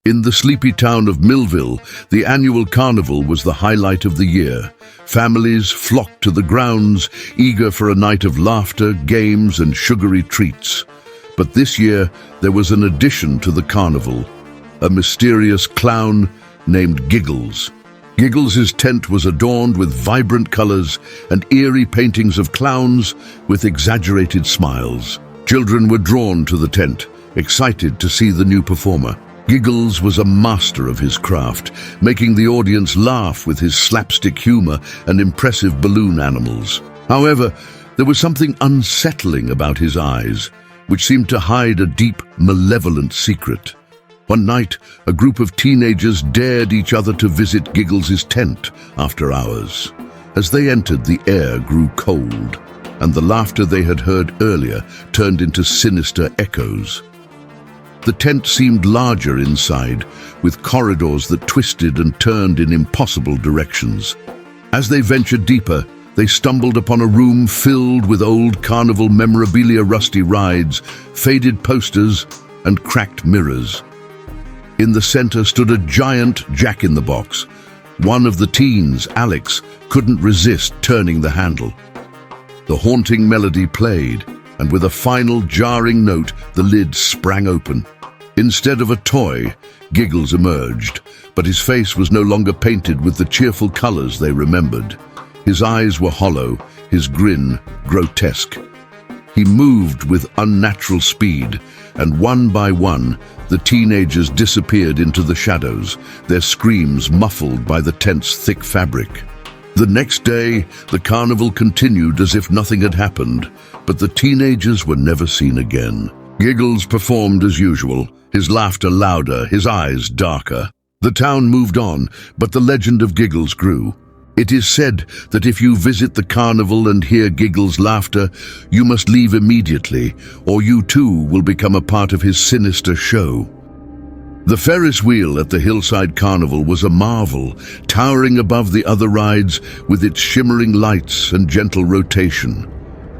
In the sleepy town of Millville, the annual carnival was the highlight of the year. Families flocked to the grounds, eager for a night of laughter, games, and sugary treats. But this year, there was an addition to the carnival, a mysterious clown named Giggles. Giggles's tent was adorned with vibrant colors and eerie paintings of clowns with exaggerated smiles. Children were drawn to the tent, excited to see the new performer. Giggles was a master of his craft, making the audience laugh with his slapstick humor and impressive balloon animals. However, there was something unsettling about his eyes, which seemed to hide a deep, malevolent secret. One night, a group of teenagers dared each other to visit Giggles's tent after hours. As they entered, the air grew cold, and the laughter they had heard earlier turned into sinister echoes. The tent seemed larger inside, with corridors that twisted and turned in impossible directions. As they ventured deeper, they stumbled upon a room filled with old carnival memorabilia, rusty rides, faded posters, and cracked mirrors. In the center stood a giant jack-in-the-box. One of the teens, Alex, couldn't resist turning the handle. The haunting melody played, and with a final jarring note, the lid sprang open. Instead of a toy, Giggles emerged, but his face was no longer painted with the cheerful colors they remembered. His eyes were hollow, his grin grotesque. He moved with unnatural speed, and one by one, the teenagers disappeared into the shadows, their screams muffled by the tent's thick fabric. The next day, the carnival continued as if nothing had happened, but the teenagers were never seen again. Giggles performed as usual, his laughter louder, his eyes darker. The town moved on, but the legend of Giggles grew. It is said that if you visit the carnival and hear Giggles' laughter, you must leave immediately, or you too will become a part of his sinister show. The Ferris wheel at the Hillside Carnival was a marvel, towering above the other rides with its shimmering lights and gentle rotation.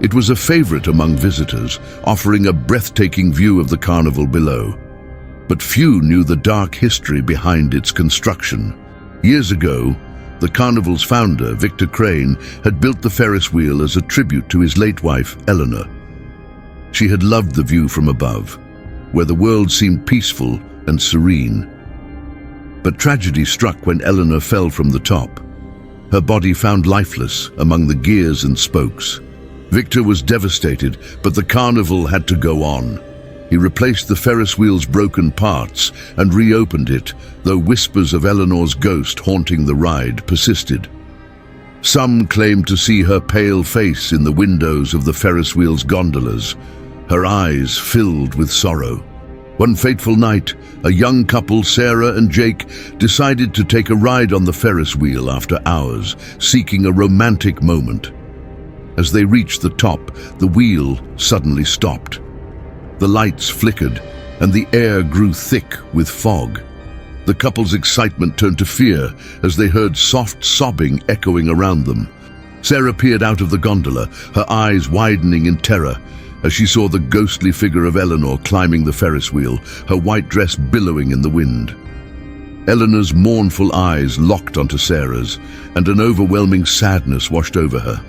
It was a favorite among visitors, offering a breathtaking view of the carnival below. But few knew the dark history behind its construction. Years ago, the carnival's founder, Victor Crane, had built the Ferris wheel as a tribute to his late wife, Eleanor. She had loved the view from above, where the world seemed peaceful and serene. But tragedy struck when Eleanor fell from the top. Her body found lifeless among the gears and spokes. Victor was devastated, but the carnival had to go on. He replaced the Ferris wheel's broken parts and reopened it, though whispers of Eleanor's ghost haunting the ride persisted. Some claimed to see her pale face in the windows of the Ferris wheel's gondolas, her eyes filled with sorrow. One fateful night, a young couple, Sarah and Jake, decided to take a ride on the Ferris wheel after hours, seeking a romantic moment. As they reached the top, the wheel suddenly stopped. The lights flickered, and the air grew thick with fog. The couple's excitement turned to fear as they heard soft sobbing echoing around them. Sarah peered out of the gondola, her eyes widening in terror, as she saw the ghostly figure of Eleanor climbing the Ferris wheel, her white dress billowing in the wind. Eleanor's mournful eyes locked onto Sarah's, and an overwhelming sadness washed over her.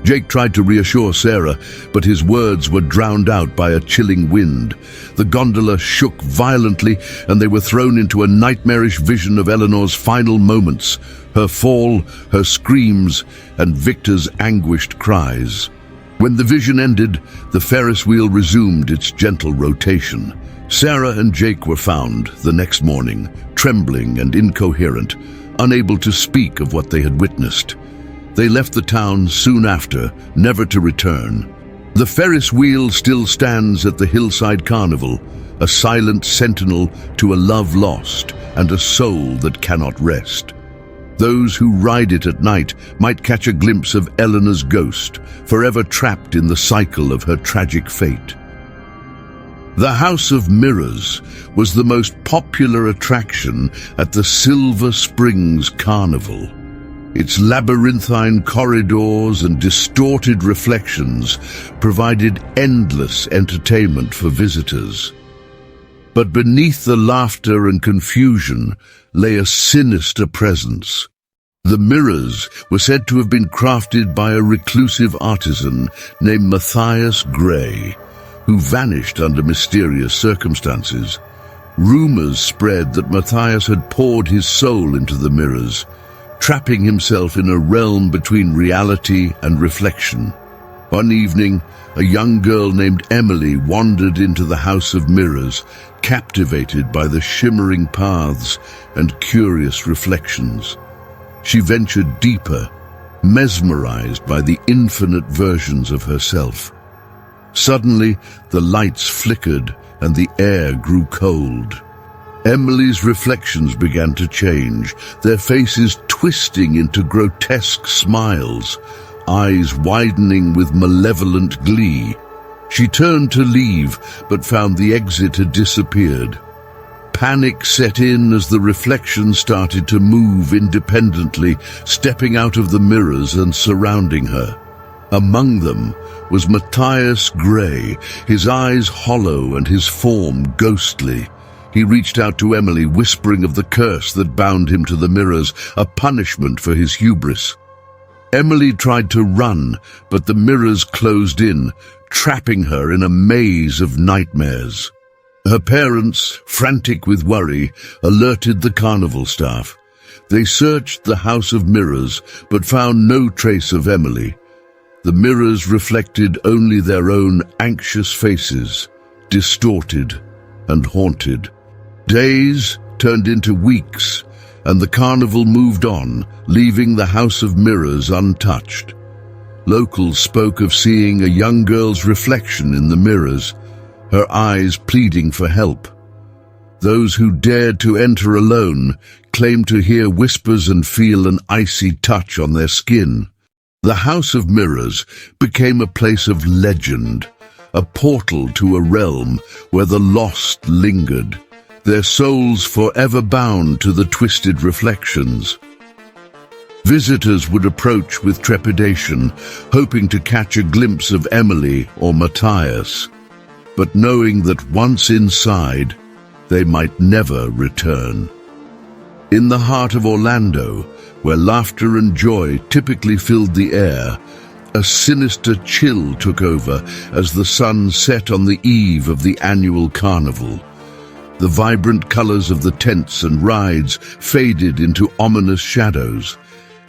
Jake tried to reassure Sarah, but his words were drowned out by a chilling wind. The gondola shook violently, and they were thrown into a nightmarish vision of Eleanor's final moments, her fall, her screams, and Victor's anguished cries. When the vision ended, the Ferris wheel resumed its gentle rotation. Sarah and Jake were found the next morning, trembling and incoherent, unable to speak of what they had witnessed. They left the town soon after, never to return. The Ferris wheel still stands at the Hillside Carnival, a silent sentinel to a love lost and a soul that cannot rest. Those who ride it at night might catch a glimpse of Eleanor's ghost, forever trapped in the cycle of her tragic fate. The House of Mirrors was the most popular attraction at the Silver Springs Carnival. Its labyrinthine corridors and distorted reflections provided endless entertainment for visitors. But beneath the laughter and confusion lay a sinister presence. The mirrors were said to have been crafted by a reclusive artisan named Matthias Gray, who vanished under mysterious circumstances. Rumors spread that Matthias had poured his soul into the mirrors, trapping himself in a realm between reality and reflection. One evening, a young girl named Emily wandered into the House of Mirrors, captivated by the shimmering paths and curious reflections. She ventured deeper, mesmerized by the infinite versions of herself. Suddenly, the lights flickered and the air grew cold. Emily's reflections began to change, their faces twisting into grotesque smiles, eyes widening with malevolent glee. She turned to leave, but found the exit had disappeared. Panic set in as the reflections started to move independently, stepping out of the mirrors and surrounding her. Among them was Matthias Gray, his eyes hollow and his form ghostly. He reached out to Emily, whispering of the curse that bound him to the mirrors, a punishment for his hubris. Emily tried to run, but the mirrors closed in, trapping her in a maze of nightmares. Her parents, frantic with worry, alerted the carnival staff. They searched the House of Mirrors, but found no trace of Emily. The mirrors reflected only their own anxious faces, distorted and haunted. Days turned into weeks, and the carnival moved on, leaving the House of Mirrors untouched. Locals spoke of seeing a young girl's reflection in the mirrors, her eyes pleading for help. Those who dared to enter alone claimed to hear whispers and feel an icy touch on their skin. The House of Mirrors became a place of legend, a portal to a realm where the lost lingered, their souls forever bound to the twisted reflections. Visitors would approach with trepidation, hoping to catch a glimpse of Emily or Matthias, but knowing that once inside, they might never return. In the heart of Orlando, where laughter and joy typically filled the air, a sinister chill took over as the sun set on the eve of the annual carnival. The vibrant colors of the tents and rides faded into ominous shadows,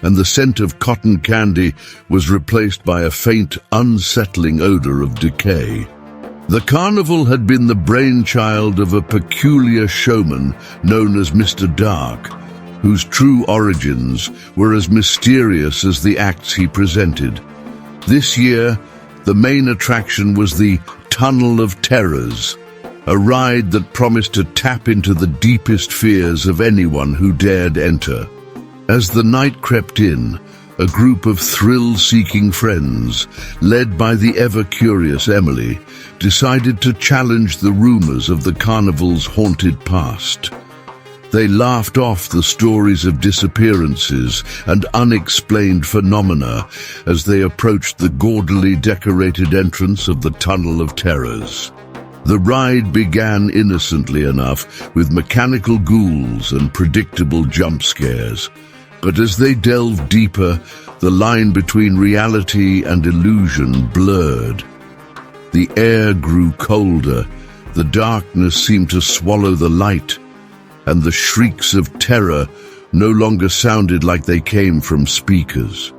and the scent of cotton candy was replaced by a faint, unsettling odor of decay. The carnival had been the brainchild of a peculiar showman known as Mr. Dark, whose true origins were as mysterious as the acts he presented. This year, the main attraction was the Tunnel of Terrors, a ride that promised to tap into the deepest fears of anyone who dared enter. As the night crept in, a group of thrill-seeking friends, led by the ever-curious Emily, decided to challenge the rumors of the carnival's haunted past. They laughed off the stories of disappearances and unexplained phenomena as they approached the gaudily decorated entrance of the Tunnel of Terrors. The ride began innocently enough, with mechanical ghouls and predictable jump scares. But as they delved deeper, the line between reality and illusion blurred. The air grew colder, the darkness seemed to swallow the light, and the shrieks of terror no longer sounded like they came from speakers.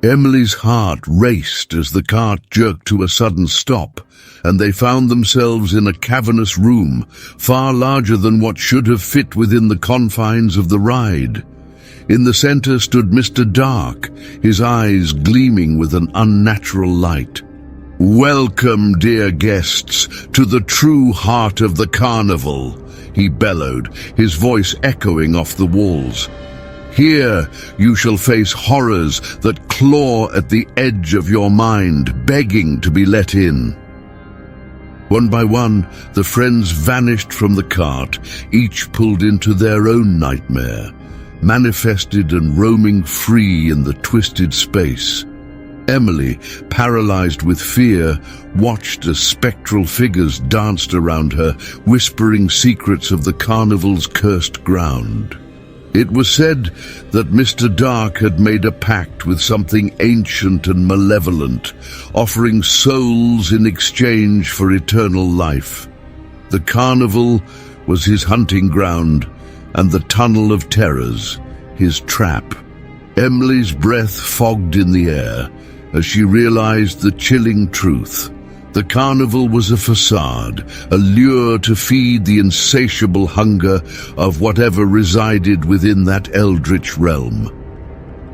Emily's heart raced as the cart jerked to a sudden stop, and they found themselves in a cavernous room, far larger than what should have fit within the confines of the ride. In the center stood Mr. Dark, his eyes gleaming with an unnatural light. "Welcome, dear guests, to the true heart of the carnival," he bellowed, his voice echoing off the walls. "Here you shall face horrors that claw at the edge of your mind, begging to be let in." One by one, the friends vanished from the cart, each pulled into their own nightmare, manifested and roaming free in the twisted space. Emily, paralyzed with fear, watched as spectral figures danced around her, whispering secrets of the carnival's cursed ground. It was said that Mr. Dark had made a pact with something ancient and malevolent, offering souls in exchange for eternal life. The carnival was his hunting ground, and the tunnel of terrors his trap. Emily's breath fogged in the air as she realized the chilling truth. The carnival was a facade, a lure to feed the insatiable hunger of whatever resided within that eldritch realm.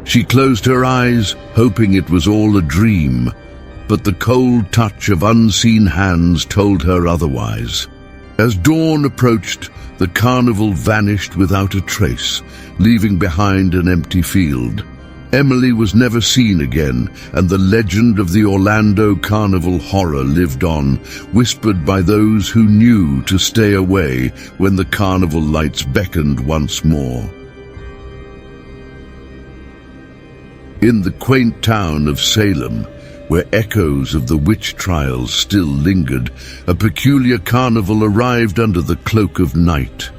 She closed her eyes, hoping it was all a dream, but the cold touch of unseen hands told her otherwise. As dawn approached, the carnival vanished without a trace, leaving behind an empty field. Emily was never seen again, and the legend of the Orlando Carnival horror lived on, whispered by those who knew to stay away when the carnival lights beckoned once more. In the quaint town of Salem, where echoes of the witch trials still lingered, a peculiar carnival arrived under the cloak of night.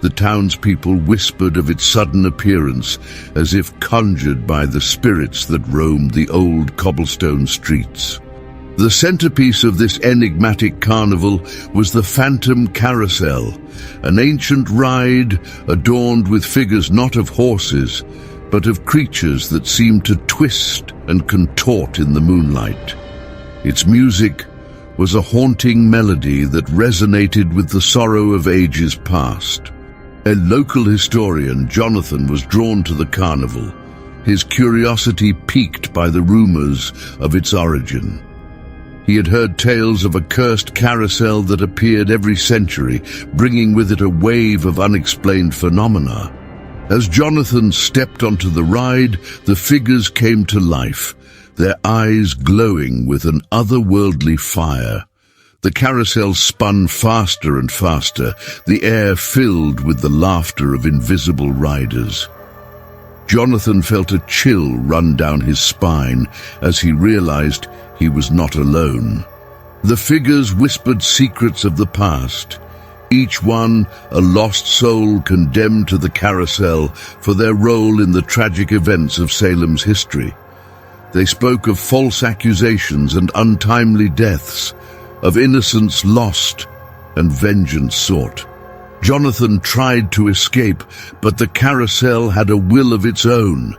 The townspeople whispered of its sudden appearance, as if conjured by the spirits that roamed the old cobblestone streets. The centerpiece of this enigmatic carnival was the Phantom Carousel, an ancient ride adorned with figures not of horses, but of creatures that seemed to twist and contort in the moonlight. Its music was a haunting melody that resonated with the sorrow of ages past. A local historian, Jonathan, was drawn to the carnival, his curiosity piqued by the rumors of its origin. He had heard tales of a cursed carousel that appeared every century, bringing with it a wave of unexplained phenomena. As Jonathan stepped onto the ride, the figures came to life, their eyes glowing with an otherworldly fire. The carousel spun faster and faster, the air filled with the laughter of invisible riders. Jonathan felt a chill run down his spine as he realized he was not alone. The figures whispered secrets of the past, each one a lost soul condemned to the carousel for their role in the tragic events of Salem's history. They spoke of false accusations and untimely deaths, of innocence lost and vengeance sought. Jonathan tried to escape, but the carousel had a will of its own.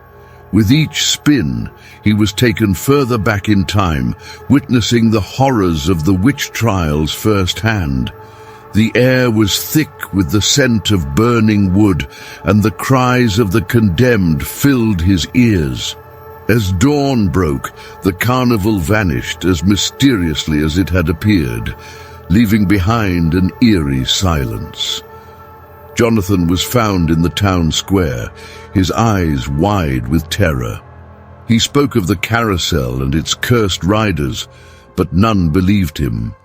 With each spin, he was taken further back in time, witnessing the horrors of the witch trials firsthand. The air was thick with the scent of burning wood, and the cries of the condemned filled his ears. As dawn broke, the carnival vanished as mysteriously as it had appeared, leaving behind an eerie silence. Jonathan was found in the town square, his eyes wide with terror. He spoke of the carousel and its cursed riders, but none believed him.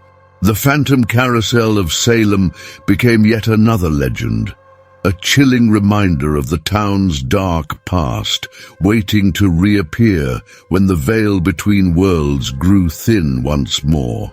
The Phantom Carousel of Salem became yet another legend, a chilling reminder of the town's dark past, waiting to reappear when the veil between worlds grew thin once more.